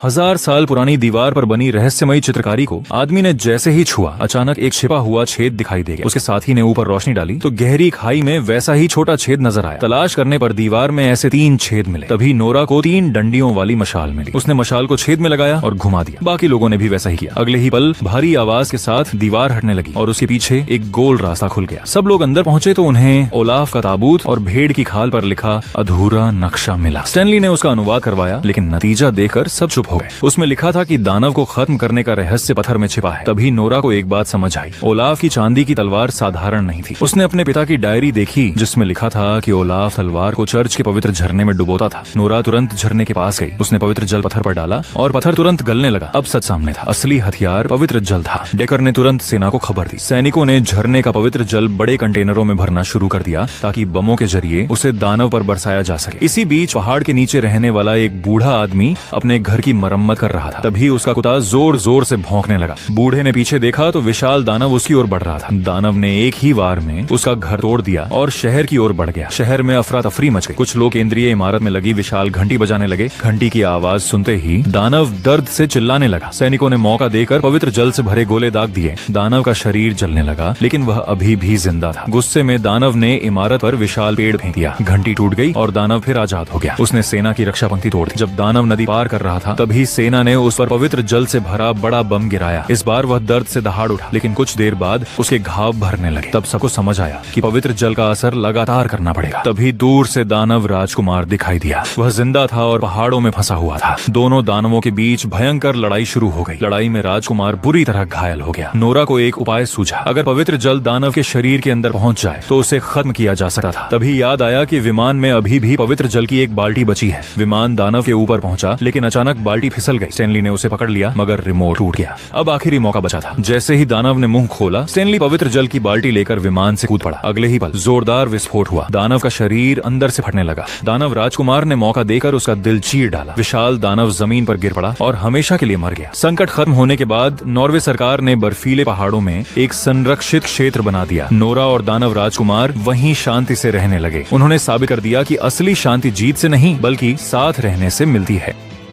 1000 साल पुरानी दीवार पर बनी रहस्यमयी चित्रकारी को आदमी ने जैसे ही छुआ, अचानक एक छिपा हुआ छेद दिखाई दे गया। उसके साथी ने ऊपर रोशनी डाली तो गहरी खाई में वैसा ही छोटा छेद नजर आया। तलाश करने पर दीवार में ऐसे 3 छेद मिले। तभी नोरा को 3 डंडियों वाली मशाल मिली। उसने मशाल को छेद में लगाया और घुमा दिया। बाकी लोगों ने भी वैसा ही किया। अगले ही पल भारी आवाज के साथ दीवार हटने लगी और उसके पीछे एक गोल रास्ता खुल गया। सब लोग अंदर पहुंचे तो उन्हें ओलाफ का ताबूत और भेड़ की खाल पर लिखा अधूरा नक्शा मिला। स्टैनली ने उसका अनुवाद करवाया, लेकिन नतीजा देखकर सब चुप हो गए। उसमें लिखा था कि दानव को खत्म करने का रहस्य पत्थर में छिपा है। तभी नोरा को एक बात समझ आई। ओलाफ की चांदी की तलवार साधारण नहीं थी। उसने अपने पिता की डायरी देखी जिसमें लिखा था कि ओलाफ तलवार को चर्च के पवित्र झरने में डुबोता था। नोरा तुरंत झरने के पास गई। उसने पवित्र जल पत्थर पर डाला और पत्थर तुरंत गलने लगा। अब सच सामने था। असली हथियार पवित्र जल था। डेकर ने तुरंत सेना को खबर दी। सैनिकों ने झरने का पवित्र जल बड़े कंटेनरों में भरना शुरू कर दिया ताकि बमों के जरिए उसे दानव पर बरसाया जा सके। इसी बीच पहाड़ के नीचे रहने वाला एक बूढ़ा आदमी अपने घर की मरम्मत कर रहा था। तभी उसका कुत्ता जोर जोर से भौंकने लगा। बूढ़े ने पीछे देखा तो विशाल दानव उसकी ओर बढ़ रहा था। दानव ने एक ही वार में उसका घर तोड़ दिया और शहर की ओर बढ़ गया। शहर में अफरा तफरी मच गई। कुछ लोग केंद्रीय इमारत में लगी विशाल घंटी बजाने लगे। घंटी की आवाज सुनते ही दानव दर्द से चिल्लाने लगा। सैनिकों ने मौका देकर पवित्र जल से भरे गोले दाग दिए। दानव का शरीर जलने लगा, लेकिन वह अभी भी जिंदा था। गुस्से में दानव ने इमारत पर विशाल पेड़ फेंक दिया। घंटी टूट गई और दानव फिर आजाद हो गया। उसने सेना की रक्षा पंक्ति तोड़ दी। जब दानव नदी पार कर रहा था तभी सेना ने उस पर पवित्र जल से भरा बड़ा बम गिराया। इस बार वह दर्द से दहाड़ उठा, लेकिन कुछ देर बाद उसके घाव भरने लगे। तब सबको समझ आया कि पवित्र जल का असर लगातार करना पड़ेगा। तभी दूर से दानव राजकुमार दिखाई दिया। वह जिंदा था और पहाड़ों में फंसा हुआ था। दोनों दानवों के बीच भयंकर लड़ाई शुरू हो गई। लड़ाई में राजकुमार बुरी तरह घायल हो गया। नोरा को एक उपाय सूझा। अगर पवित्र जल दानव के शरीर के अंदर पहुंच जाए तो उसे खत्म किया जा सकता था। तभी याद आया कि विमान में अभी भी पवित्र जल की एक बाल्टी बची है। विमान दानव के ऊपर पहुंचा, लेकिन अचानक बाल्टी फिसल गई। स्टैनली ने उसे पकड़ लिया, मगर रिमोट टूट गया। अब आखिरी मौका बचा था। जैसे ही दानव ने मुंह खोला, स्टैनली पवित्र जल की बाल्टी लेकर विमान से कूद पड़ा। अगले ही पल जोरदार विस्फोट हुआ। दानव का शरीर अंदर से फटने लगा। दानव राजकुमार ने मौका देकर उसका दिल चीर डाला। विशाल दानव जमीन पर गिर पड़ा और हमेशा के लिए मर गया। संकट खत्म होने के बाद नॉर्वे सरकार ने बर्फीले पहाड़ों में एक संरक्षित क्षेत्र बना दिया। नोरा और दानव राजकुमार वहीं शांति से रहने लगे। उन्होंने साबित कर दिया कि असली शांति जीत से नहीं बल्कि साथ रहने से मिलती है।